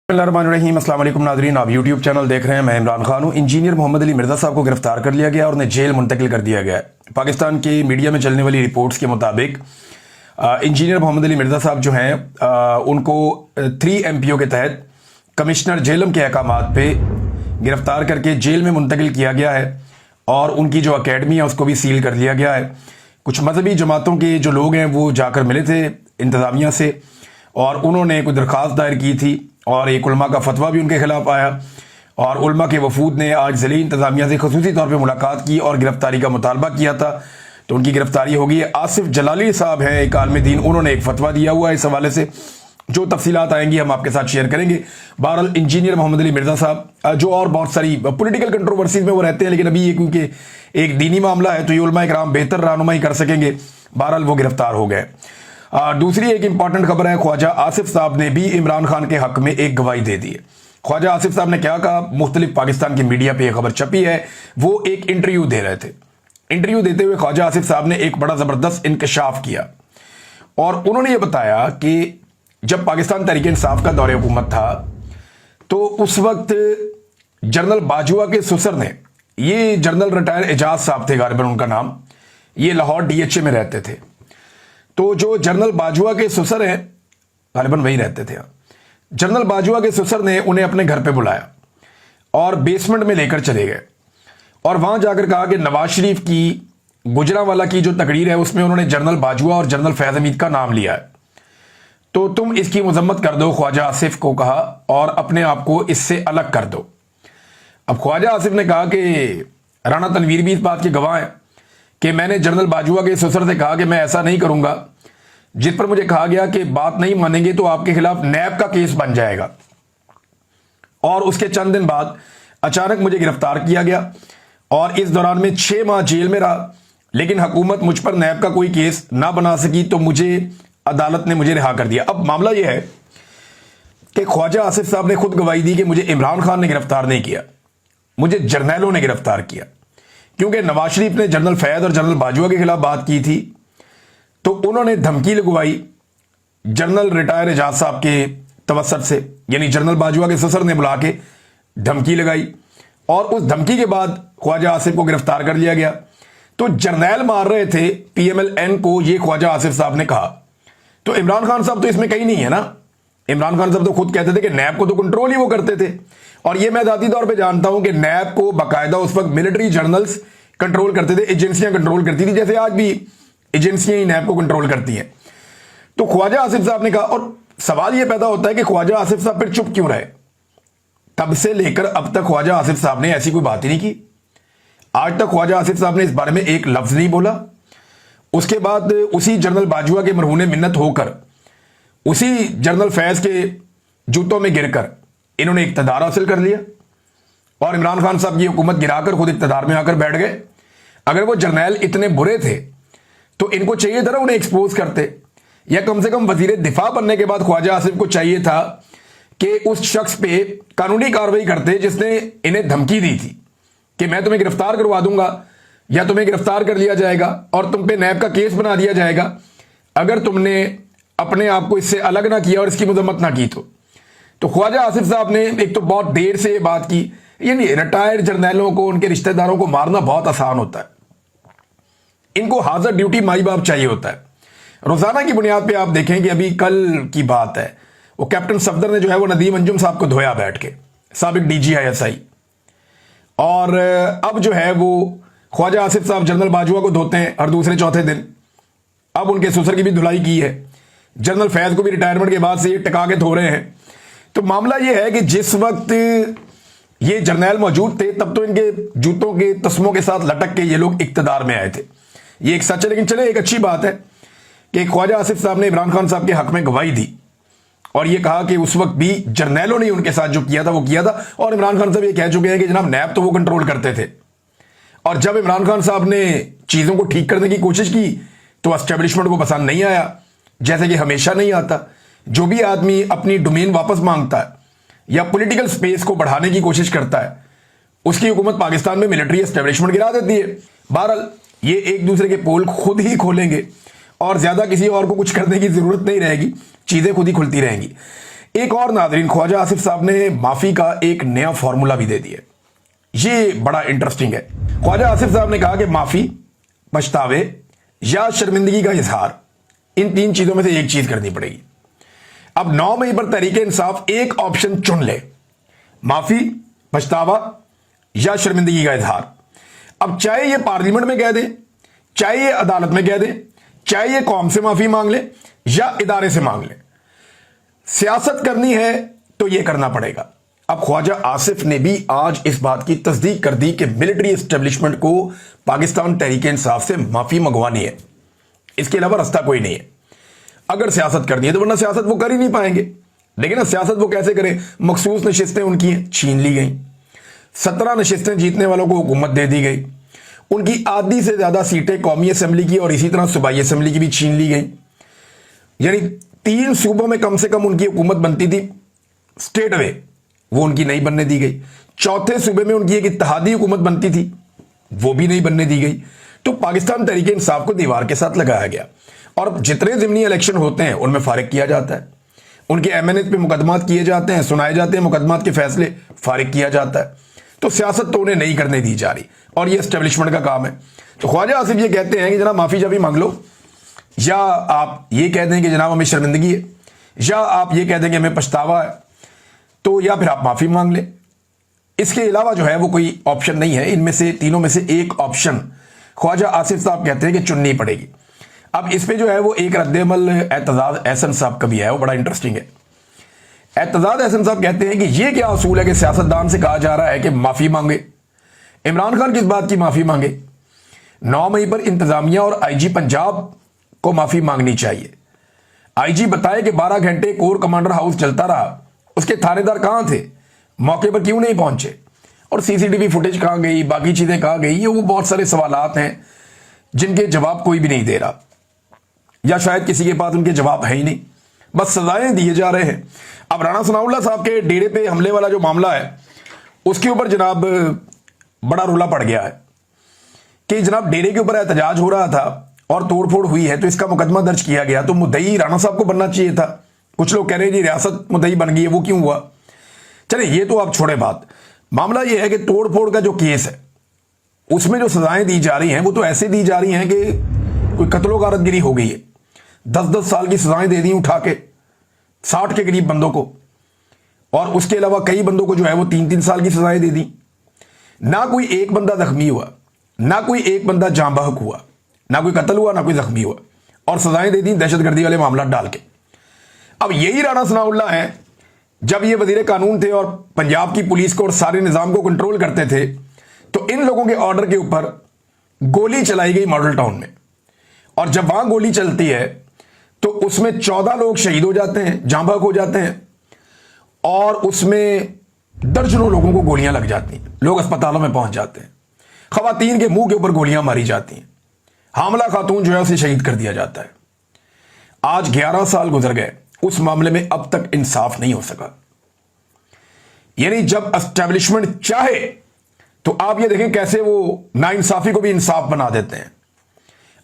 बिस्मिल्लाहिर्रहमानिर्रहीम। अस्सलाम वालेकुम नाज़रीन, आप यूट्यूब चैनल देख रहे हैं। मैं इमरान खान हूँ। इंजीनियर मोहम्मद अली मिर्ज़ा साहब को गिरफ्तार कर लिया गया और उन्हें जेल मुंतकिल कर दिया गया है। पाकिस्तान की मीडिया में चलने वाली रिपोर्ट्स के मुताबिक इंजीनियर मोहम्मद अली मिर्ज़ा साहब जो हैं उनको 3 MPO के तहत कमिश्नर जेलम के अहकामात पे गिरफ्तार करके जेल में मुंतकिल किया गया है और उनकी जो अकेडमी है उसको भी सील कर लिया गया है। कुछ मजहबी जमातों के जो लोग हैं वो जाकर मिले थे इंतज़ामिया से और उन्होंने कोई दरख्वास्त दायर की थी और एक उलमा का फतवा भी उनके खिलाफ आया और उलमा के वफूद ने आज ज़िली इंतज़ामिया से खसूसी तौर पे मुलाकात की और गिरफ्तारी का मुतालबा किया था, तो उनकी गिरफ्तारी हो गई। आसिफ जलाली साहब हैं एक आलिम दीन, उन्होंने एक फतवा दिया हुआ है इस हवाले से। जो तफसीलात आएंगी हम आपके साथ शेयर करेंगे। बहरहाल इंजीनियर मोहम्मद अली मिर्ज़ा साहब जो और बहुत सारी पॉलिटिकल कंट्रोवर्सीज में वो रहते हैं, लेकिन अभी ये क्योंकि एक दीनी मामला है तो ये उलमा इकराम बेहतर रहनुमाई कर सकेंगे। बहरहाल वो गिरफ्तार हो गए। दूसरी एक इंपॉर्टेंट खबर है, ख्वाजा आसिफ साहब ने भी इमरान खान के हक में एक गवाही दे दी है। ख्वाजा आसिफ साहब ने क्या कहा, मुख्तलिफ पाकिस्तान की मीडिया पे यह खबर छपी है। वो एक इंटरव्यू दे रहे थे। इंटरव्यू देते हुए ख्वाजा आसिफ साहब ने एक बड़ा जबरदस्त इंकशाफ किया और उन्होंने ये बताया कि जब पाकिस्तान तहरीक इंसाफ का दौरे हुकूमत था तो उस वक्त जनरल बाजवा के ससुर ने, ये जनरल रिटायर एजाज साहब थे गालिबन उनका नाम, ये लाहौर DHA में रहते थे। तो जो जनरल बाजवा के ससुर हैं, गालिबन वही रहते थे, जनरल बाजवा के ससुर ने उन्हें अपने घर पे बुलाया और बेसमेंट में लेकर चले गए और वहां जाकर कहा कि नवाज शरीफ की गुजरांवाला की जो तकरीर है उसमें उन्होंने जनरल बाजवा और जनरल फैज हमीद का नाम लिया है, तो तुम इसकी मजम्मत कर दो। ख्वाजा आसिफ को कहा और अपने आप को इससे अलग कर दो। अब ख्वाजा आसिफ ने कहा कि राणा तनवीर भी इस बात के गवाह हैं कि मैंने जनरल बाजवा के ससुर से कहा कि मैं ऐसा नहीं करूंगा, जिस पर मुझे कहा गया कि बात नहीं मानेंगे तो आपके खिलाफ नैब का केस बन जाएगा। और उसके चंद दिन बाद अचानक मुझे गिरफ्तार किया गया और इस दौरान में 6 माह जेल में रहा, लेकिन हुकूमत मुझ पर नैब का कोई केस ना बना सकी तो मुझे अदालत ने मुझे रिहा कर दिया। अब मामला यह है कि ख्वाजा आसिफ साहब ने खुद गवाही दी कि मुझे इमरान खान ने गिरफ्तार नहीं किया, मुझे जर्नैलों ने गिरफ्तार किया, क्योंकि नवाज शरीफ ने जनरल फैद और जनरल बाजवा के खिलाफ बात की थी तो उन्होंने धमकी लगवाई जनरल रिटायर एजाज साहब के तवस्सुत से, यानी जनरल बाजवा के ससुर ने बुला के धमकी लगाई और उस धमकी के बाद ख्वाजा आसिफ को गिरफ्तार कर लिया गया। तो जर्नैल मार रहे थे PMLN को, ये ख्वाजा आसिफ साहब ने कहा। तो इमरान खान साहब तो इसमें कहीं नहीं है ना। इमरान खान साहब तो खुद कहते थे कि नैब को तो कंट्रोल ही वो करते थे और ये मैं जाती तौर पे जानता हूं कि नैब को बाकायदा उस वक्त मिलिट्री जर्नल्स कंट्रोल करते थे, एजेंसियां कंट्रोल करती थी, जैसे आज भी एजेंसियां ही नैब को कंट्रोल करती हैं। तो ख्वाजा आसिफ साहब ने कहा, और सवाल यह पैदा होता है कि ख्वाजा आसिफ साहब फिर चुप क्यों रहे। तब से लेकर अब तक ख्वाजा आसिफ साहब ने ऐसी कोई बात ही नहीं की। आज तक ख्वाजा आसिफ साहब ने इस बारे में एक लफ्ज नहीं बोला। उसके बाद उसी जनरल बाजवा के मरहूने मिन्नत होकर उसी जनरल फैज के जूतों में गिरकर इन्होंने इक्तदार हासिल कर लिया और इमरान खान साहब की हुकूमत गिराकर खुद इक्तदार में आकर बैठ गए। अगर वो जर्नैल इतने बुरे थे तो इनको चाहिए था ना उन्हें एक्सपोज करते, या कम से कम वजीर दिफा बनने के बाद ख्वाजा आसिफ को चाहिए था कि उस शख्स पे कानूनी कार्रवाई करते जिसने इन्हें धमकी दी थी कि मैं तुम्हें गिरफ्तार करवा दूंगा या तुम्हें गिरफ्तार कर लिया जाएगा और तुम पे नैब का केस बना दिया जाएगा अगर तुमने अपने आप को इससे अलग ना किया और इसकी मजम्मत ना की। तो ख्वाजा आसिफ साहब ने एक तो बहुत देर से ये बात की, यानी रिटायर्ड जर्नैलों को, उनके रिश्तेदारों को मारना बहुत आसान होता है, इनको हाजिर ड्यूटी माई बाप चाहिए होता है। रोजाना की बुनियाद पे आप देखें कि अभी कल की बात है, वो कैप्टन सफदर ने जो है वो नदीम अंजुम साहब को धोया बैठ के, साबिक DG ISI, और अब जो है वो ख्वाजा आसिफ साहब जनरल बाजवा को धोते हैं हर दूसरे चौथे दिन। अब उनके ससुर की भी धुलाई की है, जनरल फैज को भी रिटायरमेंट के बाद से ये टिका के धो रहे हैं। तो मामला ये है कि जिस वक्त ये जर्नैल मौजूद थे तब तो इनके जूतों के तस्मों के साथ लटक के ये लोग इक्तदार में आए थे, ये एक सच है। लेकिन चले, एक अच्छी बात है कि ख्वाजा आसिफ साहब ने इमरान खान साहब के हक में गवाही दी और ये कहा कि उस वक्त भी जर्नैलों ने उनके साथ जो किया था वो किया था। और इमरान खान साहब ये कह चुके हैं कि जनाब नैब तो वो कंट्रोल करते थे, और जब इमरान खान साहब ने चीजों को ठीक करने की कोशिश की तो एस्टेब्लिशमेंट को पसंद नहीं आया, जैसे कि हमेशा नहीं आता। जो भी आदमी अपनी डोमेन वापस मांगता है या पॉलिटिकल स्पेस को बढ़ाने की कोशिश करता है उसकी हुकूमत पाकिस्तान में मिलिट्री एस्टेब्लिशमेंट गिरा देती है। बहरहाल ये एक दूसरे के पोल खुद ही खोलेंगे और ज्यादा किसी और को कुछ करने की जरूरत नहीं रहेगी, चीजें खुद ही खुलती रहेंगी। ایک اور ناظرین، خواجہ آصف صاحب نے معافی کا ایک نیا فارمولا بھی دے دیا، یہ بڑا انٹرسٹنگ ہے۔ خواجہ آصف صاحب نے کہا کہ معافی، پچھتاوے یا شرمندگی کا اظہار، ان تین چیزوں میں سے ایک چیز کرنی پڑے گی۔ اب 9 مئی پر تحریک انصاف ایک آپشن چن لے، معافی، پچھتاوا یا شرمندگی کا اظہار۔ اب چاہے یہ پارلیمنٹ میں کہہ دیں، چاہے یہ عدالت میں کہہ دیں، چاہے یہ قوم سے معافی مانگ لیں یا ادارے سے مانگ لیں، سیاست کرنی ہے تو یہ کرنا پڑے گا۔ اب خواجہ آصف نے بھی آج اس بات کی تصدیق کر دی کہ ملٹری اسٹیبلشمنٹ کو پاکستان تحریک انصاف سے معافی منگوانی ہے، اس کے علاوہ راستہ کوئی نہیں ہے اگر سیاست کرنی ہے تو، ورنہ سیاست وہ کر ہی نہیں پائیں گے۔ لیکن سیاست وہ کیسے کریں؟ مخصوص نشستیں ان کی چھین لی گئیں، 17 نشستیں جیتنے والوں کو حکومت دے دی گئی، ان کی آدھی سے زیادہ سیٹیں قومی اسمبلی کی اور اسی طرح صوبائی اسمبلی کی بھی چھین لی گئیں، یعنی 3 صوبوں میں کم سے کم ان کی حکومت بنتی تھی سٹیٹ وے، وہ ان کی نہیں بننے دی گئی۔ 4تھے صوبے میں ان کی ایک اتحادی حکومت بنتی تھی، وہ بھی نہیں بننے دی گئی۔ تو پاکستان تحریک انصاف کو دیوار کے ساتھ لگایا گیا، اور جتنے ضمنی الیکشن ہوتے ہیں ان میں فارغ کیا جاتا ہے، ان کے ایم این ایز پہ مقدمات کیے جاتے ہیں، سنائے جاتے ہیں، مقدمات کے فیصلے فارغ کیا جاتا ہے۔ تو سیاست تو انہیں نہیں کرنے دی جا رہی، اور یہ اسٹیبلشمنٹ کا کام ہے۔ تو خواجہ آصف یہ کہتے ہیں کہ جناب معافی جبھی مانگ لو، یا آپ یہ کہہ دیں کہ جناب ہمیں شرمندگی ہے، یا آپ یہ کہہ دیں کہ ہمیں پچھتاوا ہے، تو یا پھر آپ معافی مانگ لیں، اس کے علاوہ جو ہے وہ کوئی آپشن نہیں ہے۔ ان میں سے تینوں میں سے ایک آپشن خواجہ آصف صاحب کہتے ہیں کہ چننی پڑے گی۔ اب اس پہ جو ہے وہ ایک رد عمل اعتزاز احسن صاحب کا بھی ہے، وہ بڑا انٹرسٹنگ ہے۔ اعتزاز احسن صاحب کہتے ہیں کہ یہ کیا اصول ہے کہ سیاستدان سے کہا جا رہا ہے کہ معافی مانگے؟ عمران خان کس بات کی معافی مانگے؟ 9 مئی پر انتظامیہ اور آئی جی پنجاب کو معافی مانگنی چاہیے۔ آئی جی بتائے کہ 12 گھنٹے کور کمانڈر ہاؤس چلتا رہا، اس کے تھانے دار کہاں تھے، موقع پر کیوں نہیں پہنچے، اور سی سی ٹی وی فوٹیج کہاں گئی، باقی چیزیں کہاں گئی؟ یہ وہ بہت سارے سوالات ہیں جن کے جواب کوئی بھی نہیں دے رہا، یا شاید کسی کے پاس ان کے جواب ہے ہی نہیں، بس سزائیں دیے جا رہے ہیں۔ اب رانا ثناء اللہ صاحب کے ڈیرے پہ حملے والا جو معاملہ ہے، اس کے اوپر جناب بڑا رولا پڑ گیا ہے کہ جناب ڈیرے کے اوپر احتجاج ہو رہا تھا اور توڑ پھوڑ ہوئی ہے، تو اس کا مقدمہ درج کیا گیا، تو مدعی رانا صاحب کو بننا چاہیے تھا۔ کچھ لوگ کہہ رہے ہیں جی ریاست مدعی بن گئی ہے، وہ کیوں ہوا؟ چلے یہ تو آپ چھوڑے بات، معاملہ یہ ہے کہ توڑ پھوڑ کا جو کیس ہے اس میں جو سزائیں دی جا رہی ہیں وہ تو ایسے دی جا رہی ہیں کہ کوئی قتل و غارت گری ہو گئی ہے۔ 10-10 سال کی سزائیں دے دی اٹھا کے 60 کے قریب بندوں کو، اور اس کے علاوہ کئی بندوں کو جو ہے وہ 3-3 سال کی سزائیں دے دی۔ نہ کوئی ایک بندہ زخمی ہوا، نہ کوئی ایک بندہ جاں بحق ہوا، نہ کوئی قتل ہوا، نہ کوئی زخمی ہوا، اور سزائیں دے دی دہشت گردی والے معاملات ڈال کے۔ اب یہی رانا ثناء اللہ ہیں، جب یہ وزیر قانون تھے اور پنجاب کی پولیس کو اور سارے نظام کو کنٹرول کرتے تھے، تو ان لوگوں کے آرڈر کے اوپر گولی چلائی گئی ماڈل ٹاؤن میں، اور جب وہاں گولی چلتی ہے تو اس میں 14 لوگ شہید ہو جاتے ہیں، جاں بحق ہو جاتے ہیں، اور اس میں درجنوں لوگوں کو گولیاں لگ جاتی ہیں، لوگ اسپتالوں میں پہنچ جاتے ہیں، خواتین کے منہ کے اوپر گولیاں ماری جاتی ہیں، حاملہ خاتون جو ہے اسے شہید کر دیا جاتا ہے۔ آج 11 سال گزر گئے، اس معاملے میں اب تک انصاف نہیں ہو سکا۔ یعنی جب اسٹیبلشمنٹ چاہے تو آپ یہ دیکھیں کیسے وہ ناانصافی کو بھی انصاف بنا دیتے ہیں،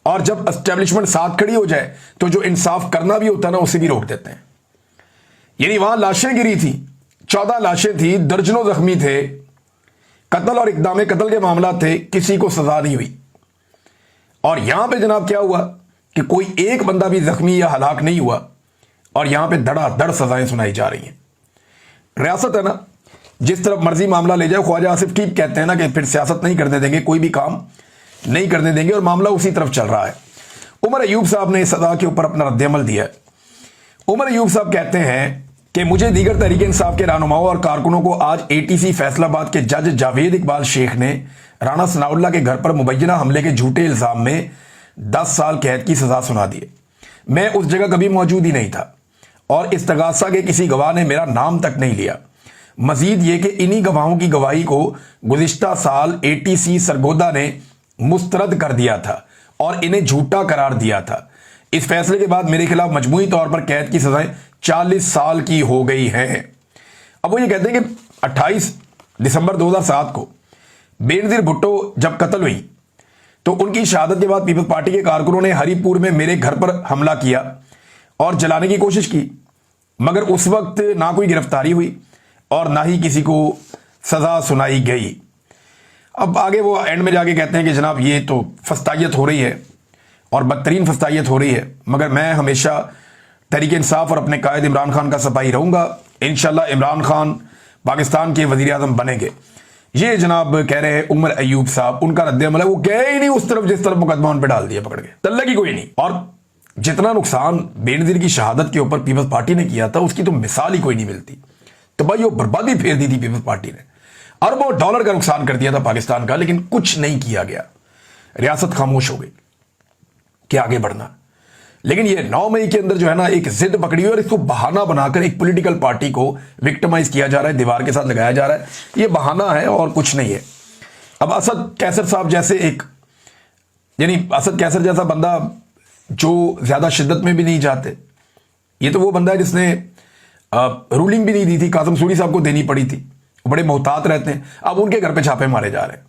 اور جب اسٹیبلشمنٹ ساتھ کھڑی ہو جائے تو جو انصاف کرنا بھی ہوتا ہے نا اسے بھی روک دیتے ہیں۔ یعنی وہاں لاشیں گری تھی، 14 لاشیں تھی، درجنوں زخمی تھے، قتل اور اقدام قتل کے معاملات تھے، کسی کو سزا نہیں ہوئی۔ اور یہاں پہ جناب کیا ہوا کہ کوئی ایک بندہ بھی زخمی یا ہلاک نہیں ہوا، اور یہاں پہ دھڑا دھڑ سزائیں سنائی جا رہی ہیں۔ ریاست ہے نا، جس طرف مرضی معاملہ لے جائے۔ خواجہ آصف ٹھیک کہتے ہیں نا کہ پھر سیاست نہیں کرنے دیں گے، کوئی بھی کام نہیں کرنے دیں گے، اور معاملہ اسی طرف چل رہا ہے۔ عمر ایوب صاحب نے اس سزا کے اوپر اپنا رد عمل دیا ہے۔ عمر ایوب صاحب کہتے ہیں کہ مجھے دیگر تحریک انصاف کے رہنماؤں اور کارکنوں کو آج اے ٹی سی فیصل آباد کے جج جاوید اقبال شیخ نے رانا ثناء اللہ کے گھر پر مبینہ حملے کے جھوٹے الزام میں 10 سال قید کی سزا سنا دی ہے۔ میں اس جگہ کبھی موجود ہی نہیں تھا، اور استغاثہ کے کسی گواہ نے میرا نام تک نہیں لیا۔ مزید یہ کہ انہی گواہوں کی گواہی کو گزشتہ سال اے ٹی سی سرگودا نے مسترد کر دیا تھا اور انہیں جھوٹا قرار دیا تھا۔ اس فیصلے کے بعد میرے خلاف مجموعی طور پر قید کی سزائیں 40 سال کی ہو گئی ہیں۔ اب وہ یہ کہتے ہیں کہ 28 دسمبر 2007 کو بے نظیر بھٹو جب قتل ہوئی تو ان کی شہادت کے بعد پیپلز پارٹی کے کارکنوں نے ہری پور میں میرے گھر پر حملہ کیا اور جلانے کی کوشش کی۔ मगर उस वक्त ना कोई गिरफ्तारी हुई और ना ही किसी को सजा सुनाई गई। अब आगे वो एंड में जाके कहते हैं कि जनाब ये तो फस्तायत हो रही है और बदतरीन फस्तायत हो रही है, मगर मैं हमेशा तहरीक इंसाफ और अपने कायद इमरान खान का सिपाही रहूंगा। इंशाल्लाह इमरान खान पाकिस्तान के वजीर आजम बनेंगे। ये जनाब कह रहे हैं उमर अयूब साहब, उनका रद्द-ए-अमल है, वो गए ही नहीं उस तरफ जिस तरफ मुकदमा उन पर डाल दिया पकड़ के, तल्ले की कोई नहीं। और जितना नुकसान बेनजीर की शहादत के ऊपर पीपल्स पार्टी ने किया था उसकी तो मिसाल ही कोई नहीं मिलती। तबाही और बर्बादी फेर दी थी पीपल्स पार्टी ने, अरबों डॉलर का नुकसान कर दिया था पाकिस्तान का, लेकिन कुछ नहीं किया गया। रियासत खामोश हो गई कि आगे बढ़ना। लेकिन ये 9 मई के अंदर जो है ना एक जिद पकड़ी हुई और इसको बहाना बनाकर एक पॉलिटिकल पार्टी को विक्टिमाइज किया जा रहा है, दीवार के साथ लगाया जा रहा है। ये बहाना है और कुछ नहीं है। अब असद कैसर साहब जैसे एक, यानी असद कैसर जैसा बंदा जो ज्यादा शिद्दत में भी नहीं जाते, ये तो वो बंदा है जिसने रूलिंग भी नहीं दी थी, कासिम सूरी साहब को देनी पड़ी थी, बड़े मोहतात रहते हैं। अब उनके घर पे छापे मारे जा रहे हैं।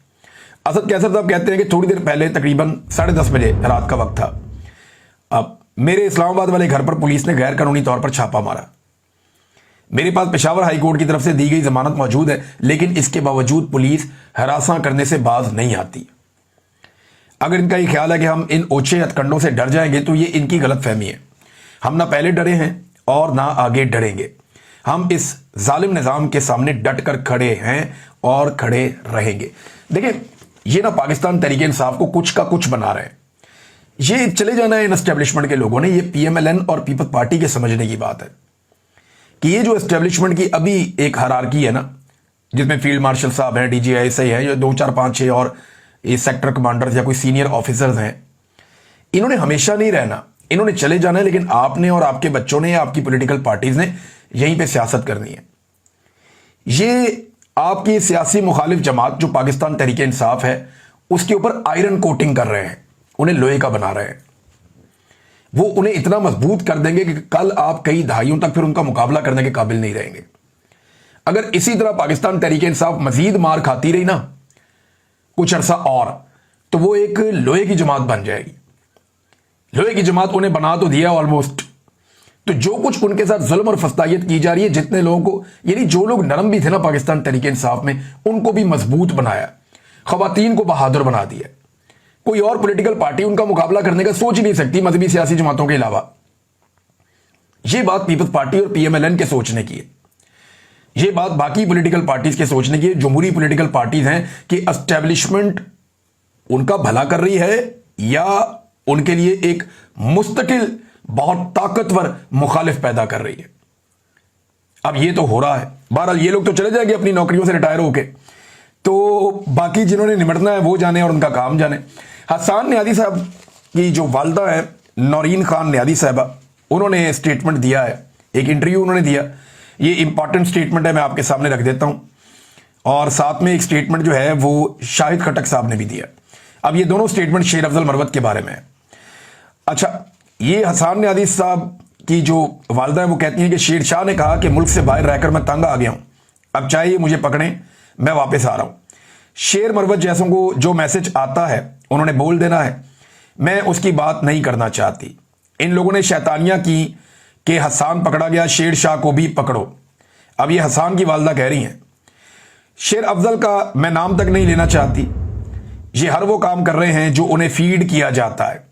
असद कैसर साहब कहते हैं कि थोड़ी देर पहले तकरीबन 10:30 बजे रात का वक्त था, अब मेरे इस्लामाबाद वाले घर पर पुलिस ने गैर कानूनी तौर पर छापा मारा। मेरे पास पेशावर हाई कोर्ट की तरफ से दी गई जमानत मौजूद है, लेकिन इसके बावजूद पुलिस हरासा करने से बाज नहीं आती। अगर इनका ये ख्याल है कि हम इन ओछे हथकंडों से डर जाएंगे तो ये इनकी गलत फहमी है। हम ना पहले डरे हैं और ना आगे डरेंगे। हम इस जालिम निजाम के सामने डट कर खड़े हैं और खड़े रहेंगे। देखिए, ये ना पाकिस्तान तहरीक इंसाफ को कुछ का कुछ बना रहे हैं। ये चले जाना है इन एस्टेब्लिशमेंट के लोगों ने, ये PMLN और पीपल्स पार्टी के समझने की बात है कि ये जो एस्टेब्लिशमेंट की अभी एक हायरार्की है ना, जिसमें फील्ड मार्शल साहब हैं, DGI है, जो 2 4 5 6 और ये सेक्टर कमांडर्स या कोई सीनियर ऑफिसर्स हैं, इन्होंने हमेशा नहीं रहना, इन्होंने चले जाना है। लेकिन आपने और आपके बच्चों ने या आपकी पॉलिटिकल पार्टीज ने यहीं पे सियासत करनी है। ये आपकी सियासी मुखालिफ जमात जो पाकिस्तान तहरीक इंसाफ है उसके ऊपर आयरन कोटिंग कर रहे हैं, उन्हें लोहे का बना रहे हैं। वो उन्हें इतना मजबूत कर देंगे कि कल आप कई दहाइयों तक फिर उनका मुकाबला करने के काबिल नहीं रहेंगे। अगर इसी तरह पाकिस्तान तहरीक इंसाफ मजीद मार खाती रही ना कुछ अरसा और, तो वो एक लोहे की जमात बन जाएगी। लोहे की जमात उन्हें बना तो दिया ऑलमोस्ट। तो जो कुछ उनके साथ जुल्म और फस्तायत की जा रही है, जितने लोगों को, यानी जो लोग नरम भी थे ना पाकिस्तान तहरीक इंसाफ में, उनको भी मजबूत बनाया, खवातीन को बहादुर बना दिया। कोई और पॉलिटिकल पार्टी उनका मुकाबला करने का सोच ही नहीं सकती मजहबी सियासी जमातों के अलावा। यह बात पीपल्स पार्टी और PMLN के सोचने की है। यह बात बाकी पॉलिटिकल पार्टीज के सोचने की है, जमहूरी पॉलिटिकल पार्टीज हैं, कि एस्टेब्लिशमेंट उनका भला कर रही है या उनके लिए एक मुस्तकिल बहुत ताकतवर मुखालिफ पैदा कर रही है। अब ये तो हो रहा है। बहरहाल ये लोग तो चले जाएंगे अपनी नौकरियों से रिटायर होके, तो बाकी जिन्होंने निमटना है वो जाने और उनका काम जाने। हसन नियादी साहब की जो वालदा है नौरीन खान नियादी साहबा, उन्होंने स्टेटमेंट दिया है, एक इंटरव्यू उन्होंने दिया। ये इंपॉर्टेंट स्टेटमेंट है, मैं आपके सामने रख देता हूं। और साथ में एक स्टेटमेंट जो है वो शाहिद खटक साहब ने भी दिया। अब ये दोनों स्टेटमेंट शेर अफजल मरवत के बारे में है। अच्छा, ये हसन नियादी साहब की जो वालदा है वो कहती हैं कि शेर शाह ने कहा कि मुल्क से बाहर रहकर मैं तंग आ गया हूं, अब चाहे मुझे पकड़ें, मैं वापस आ रहा हूं। शेर मरवत जैसों को जो मैसेज आता है उन्होंने बोल देना है, मैं उसकी बात नहीं करना चाहती। इन लोगों ने शैतानियां की कि हसन पकड़ा गया, शेर शाह को भी पकड़ो। अब ये हसन की वालदा कह रही हैं। शेर अफजल का मैं नाम तक नहीं लेना चाहती, ये हर वो काम कर रहे हैं जो उन्हें फीड किया जाता है।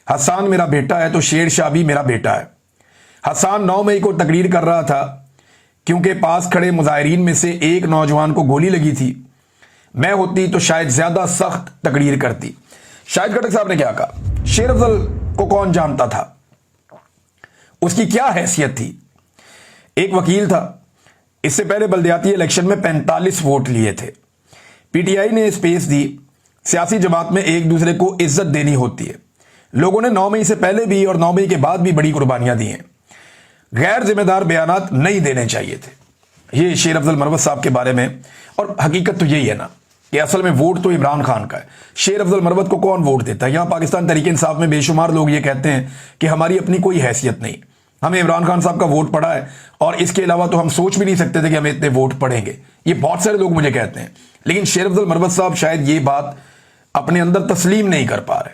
हसन मेरा बेटा है तो शेर शाह भी मेरा बेटा है। हसन 9 मई को तकरीर कर रहा था क्योंकि पास खड़े मुजाहिरीन में से एक नौजवान को गोली लगी थी। मैं होती तो शायद ज्यादा सख्त तकरीर करती। शाहिद खटक साहब ने क्या कहा? शेर अफजल को कौन जानता था, उसकी क्या हैसियत थी? एक वकील था, इससे पहले बल्दियाती इलेक्शन में 45 वोट लिए थे। PTI ने स्पेस दी। सियासी जमात में एक दूसरे को इज्जत देनी होती है। लोगों ने 9 मई से पहले भी और 9 मई के बाद भी बड़ी कुर्बानियां दी हैं। गैर जिम्मेदार बयानात नहीं देने चाहिए थे। ये शेर अफजल मरवत साहब के बारे में। और हकीकत तो यही है ना कि असल में वोट तो इमरान खान का है। शेर अफजल मरवत को कौन वोट देता है? यहां पाकिस्तान तहरीक इंसाफ में बेशुमार लोग ये कहते हैं कि हमारी अपनी कोई हैसियत नहीं, हमें इमरान खान साहब का वोट पड़ा है और इसके अलावा तो हम सोच भी नहीं सकते थे कि हमें इतने वोट पड़ेंगे। ये बहुत सारे लोग मुझे कहते हैं। लेकिन शेर अफजल मरवत साहब शायद ये बात अपने अंदर तस्लीम नहीं कर पा रहे,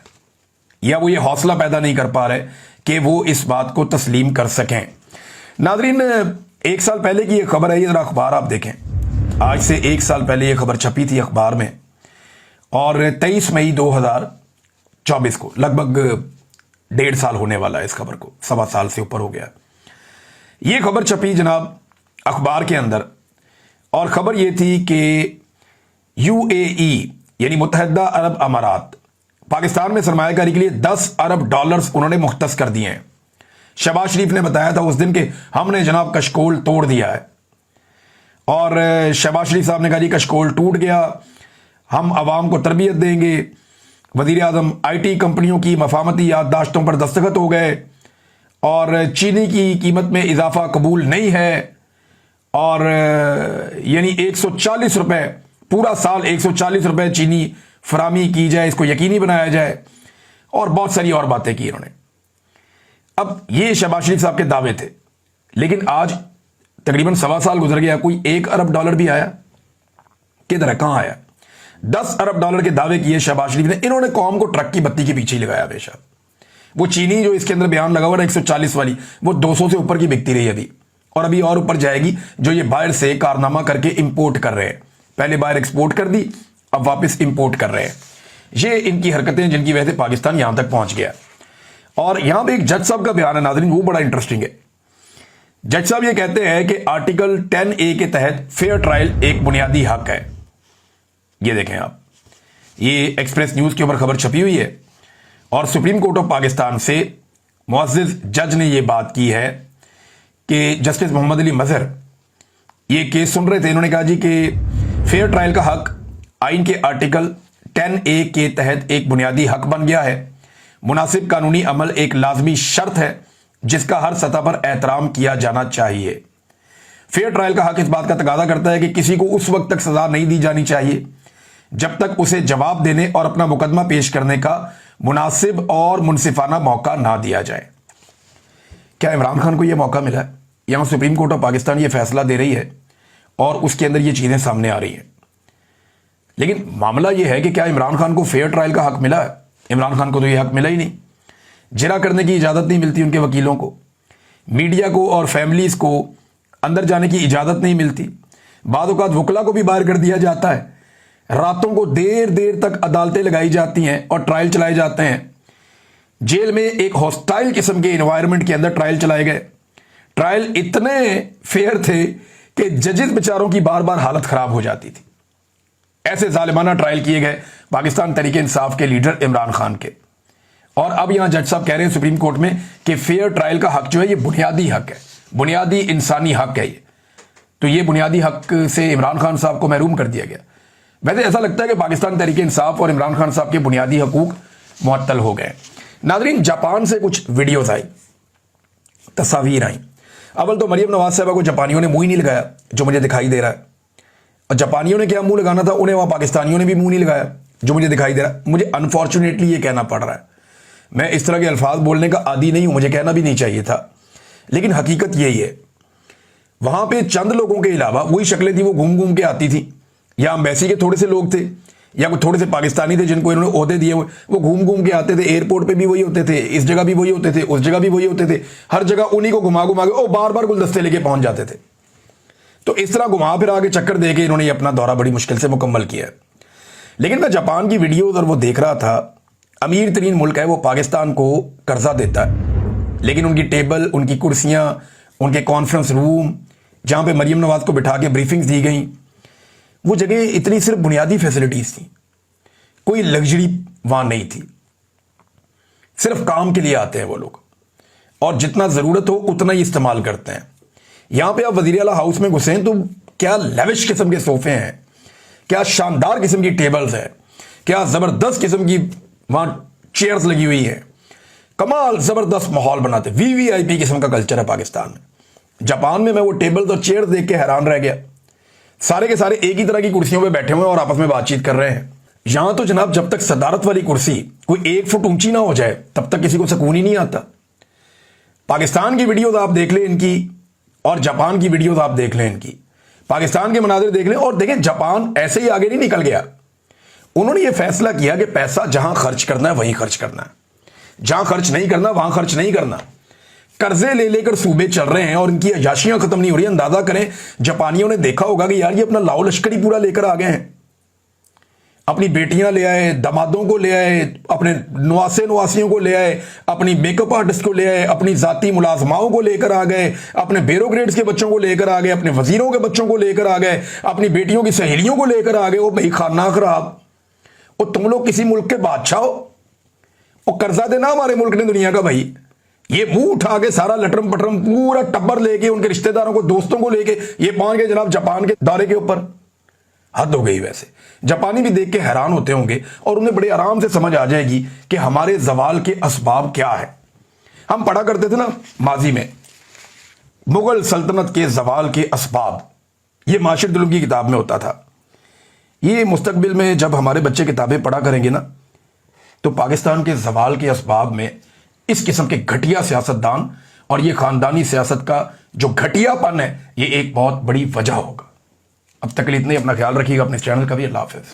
या वो ये हौसला पैदा नहीं कर पा रहे कि वो इस बात को तस्लीम कर सकें। नादरीन, एक साल पहले की ये खबर है, ये जरा अखबार आप देखें। आज से एक साल पहले ये खबर छपी थी अखबार में, और 23 मई 2024 को, लगभग 1.5 साल होने वाला है इस खबर को, 1.25 साल से ऊपर हो गया। ये खबर छपी जनाब अखबार के अंदर, और खबर ये थी कि UAE यानी मुत्तहिदा अरब अमारात पाकिस्तान में सरमायाकारी के लिए $10 अरब उन्होंने मुख्तस कर दिए हैं। शहबाज शरीफ ने बताया था उस दिन कि हमने जनाब कशकोल तोड़ दिया है, और शहबाज शरीफ साहब ने कहा जी कशकोल टूट गया, हम आवाम को तरबियत देंगे। वजीर आज़म IT कंपनियों की मफामती याददाश्तों पर दस्तखत हो गए, और चीनी की कीमत में इजाफा कबूल नहीं है, और यानी 140 रुपए पूरा साल 140 रुपए चीनी फरामी की जाए, इसको यकीनी बनाया जाए, और बहुत सारी और बातें की इन्होंने। अब ये शहबाज शरीफ साहब के दावे थे, लेकिन आज तकरीबन 1.25 साल गुजर गया, कोई $1 अरब भी आया? किधर है, कहां आया? $10 अरब के दावे किए शहबाज शरीफ ने। इन्होंने कौम को ट्रक की बत्ती के पीछे ही लगाया हमेशा। वो चीनी जो इसके अंदर बयान लगा हुआ 140 वाली, वो 200 से ऊपर की बिकती रही अभी, और अभी और ऊपर जाएगी, जो ये बाहर से कारनामा करके इंपोर्ट कर रहे हैं। पहले बाहर एक्सपोर्ट कर दी, अब वापस इंपोर्ट कर रहे हैं। ये इनकी हरकतें जिनकी वजह से पाकिस्तान यहां तक पहुंच गया। और यहां पे एक जज साहब का बयान है नाज़रीन, वो बड़ा इंटरेस्टिंग है। जज साहब ये कहते हैं कि आर्टिकल 10A के तहत फेयर ट्रायल एक बुनियादी हक है। ये देखें आप, ये एक्सप्रेस न्यूज के ऊपर खबर छपी हुई है, और सुप्रीम कोर्ट ऑफ पाकिस्तान से मुअज़्ज़िज़ जज ने ये बात की है कि जस्टिस मोहम्मद अली मजहर ये केस सुन रहे थे। इन्होंने कहा जी कि फेयर ट्रायल का हक आइन के आर्टिकल 10A के तहत एक बुनियादी हक बन गया है। मुनासिब कानूनी अमल एक लाजमी शर्त है जिसका हर सतह पर एहतराम किया जाना चाहिए। फेयर ट्रायल का हक इस बात का तकाजा करता है कि किसी को उस वक्त तक सजा नहीं दी जानी चाहिए जब तक उसे जवाब देने और अपना मुकदमा पेश करने का मुनासिब और मुनसिफाना मौका ना दिया जाए। क्या इमरान खान को यह मौका मिला है? यहां सुप्रीम कोर्ट ऑफ पाकिस्तान ये फैसला दे रही है, और उसके अंदर ये चीजें सामने आ रही हैं। लेकिन मामला यह है कि क्या इमरान खान को फेयर ट्रायल का हक मिला है? इमरान खान को तो यह हक मिला ही नहीं। जिरा करने की इजाजत नहीं मिलती उनके वकीलों को, मीडिया को और फैमिलीज को अंदर जाने की इजाजत नहीं मिलती। बाद औक़ात वकला को भी बाहर कर दिया जाता है। रातों को देर देर तक अदालतें लगाई जाती हैं और ट्रायल चलाए जाते हैं। जेल में एक हॉस्टाइल किस्म के एनवायरनमेंट के अंदर ट्रायल चलाए गए। ट्रायल इतने फेयर थे कि जजेस बेचारों की बार बार हालत खराब हो जाती थी। ऐसे जालिमाना ट्रायल किए गए पाकिस्तान तहरीक इंसाफ के लीडर इमरान खान के। और अब यहां जज साहब कह रहे हैं सुप्रीम कोर्ट में कि फेयर ट्रायल का हक जो है ये बुनियादी हक है, बुनियादी इंसानी हक है ये। तो ये बुनियादी हक से इमरान खान साहब को महरूम कर दिया गया। वैसे ऐसा लगता है कि पाकिस्तान तहरीक इंसाफ और इमरान खान साहब के बुनियादी हकूक मुअत्तल हो गए। नाज़रीन, जापान से कुछ वीडियोज आई, तस्वीर आई। अव्वल तो मरियम नवाज साहबा को जापानियों ने मुंह ही नहीं लगाया, जो मुझे दिखाई दे रहा है। और जापानियों ने क्या मुंह लगाना था, उन्हें वहां पाकिस्तानियों ने भी मुंह नहीं लगाया, जो मुझे दिखाई दे रहा है। मुझे अनफॉर्चुनेटली ये कहना पड़ रहा है। मैं इस तरह के अल्फाज बोलने का आदी नहीं हूं, मुझे कहना भी नहीं चाहिए था, लेकिन हकीकत यही है। वहां पे चंद लोगों के अलावा वही शक्लें थी, वो घूम घूम के आती थी। या एम्बेसी के थोड़े से लोग थे, या कोई थोड़े से पाकिस्तानी थे जिनको इन्होंने ओहदे दिए हुए, वो घूम घूम के आते थे। एयरपोर्ट पे भी वही होते थे, इस जगह भी वही होते थे, उस जगह भी वही होते थे। हर जगह उन्हीं को घुमा घुमा के बार बार गुलदस्ते लेके पहुंच जाते थे। तो इस तरह घुमा फिर आगे चक्कर दे के इन्होंने ये अपना दौरा बड़ी मुश्किल से मुकम्मल किया। लेकिन मैं जापान की वीडियोज और वो देख रहा था। अमीर तरीन मुल्क है, वो पाकिस्तान को कर्जा देता है, लेकिन उनकी टेबल, उनकी कुर्सियां, उनके कॉन्फ्रेंस रूम, जहां पे मरियम नवाज को बिठा के ब्रीफिंग्स दी गई, वो जगह इतनी सिर्फ बुनियादी फैसिलिटीज थी, कोई लग्जरी वहां नहीं थी। सिर्फ काम के लिए आते हैं वो लोग, और जितना जरूरत हो उतना ही इस्तेमाल करते हैं। यहां पे आप वजीर आला हाउस में घुसे तो क्या लेविश किस्म के सोफे हैं, क्या शानदार किस्म की टेबल्स है, क्या जबरदस्त किस्म की वहां चेयर्स लगी हुई है। कमाल जबरदस्त माहौल बनाते, VVIP किस्म का कल्चर है पाकिस्तान में। जापान में मैं वो टेबल्स और चेयर्स देख के हैरान रह गया। सारे के सारे एक ही तरह की कुर्सियों पे बैठे हुए हैं और आपस में बातचीत कर रहे हैं। यहां तो जनाब जब तक सदारत वाली कुर्सी कोई 1 फुट ऊंची ना हो जाए तब तक किसी को सुकून ही नहीं आता। पाकिस्तान की वीडियोस आप देख लें इनकी, और जापान की वीडियोस आप देख लें इनकी। पाकिस्तान के मनाजिर देख लें और देखें, जापान ऐसे ही आगे नहीं निकल गया। उन्होंने ये फैसला किया कि पैसा जहां खर्च करना है वहीं खर्च करना है, जहां खर्च नहीं करना वहां खर्च नहीं करना। कर्जे ले लेकर सूबे चल रहे हैं और इनकी अयाशियां खत्म नहीं हो रही। अंदाजा करें, जापानियों ने देखा होगा कि यार ये अपना लाओ लश्कर ही पूरा लेकर आ गए हैं। अपनी बेटियां ले आए, दामादों को ले आए, अपने नवासियों को ले आए, अपनी मेकअप आर्टिस्ट को ले आए, अपनी जाती मुलाजमाओं को लेकर आ गए, अपने ब्यूरोक्रेट्स के बच्चों को लेकर आ गए, अपने वजीरों के बच्चों को लेकर आ गए, अपनी बेटियों की सहेलियों को लेकर आ गए। वो भाई खाना खराब, वो तुम लोग किसी मुल्क के बादशाह हो, वो कर्जा देना हमारे मुल्क ने दुनिया का। भाई ये मुंह उठा के सारा लटरम पटरम पूरा टब्बर लेके उनके रिश्तेदारों को, दोस्तों को लेके ये पहुंच गए जनाब जापान के दौरे के ऊपर। हद हो गई। वैसे जापानी भी देख के हैरान होते होंगे और उन्हें बड़े आराम से समझ आ जाएगी कि हमारे जवाल के असबाब क्या है। हम पढ़ा करते थे ना माजी में, मुगल सल्तनत के जवाल के असबाब, ये माशिर दुलूम की किताब में होता था। ये मुस्तकबिल में जब हमारे बच्चे किताबें पढ़ा करेंगे ना, तो पाकिस्तान के जवाल के असबाब में इस किस्म के घटिया सियासतदान और ये खानदानी सियासत का जो घटियापन है, ये एक बहुत बड़ी वजह होगा। अब तक के लिए इतने, अपना ख्याल रखिएगा, अपने चैनल का भी। अल्लाह हाफिज़।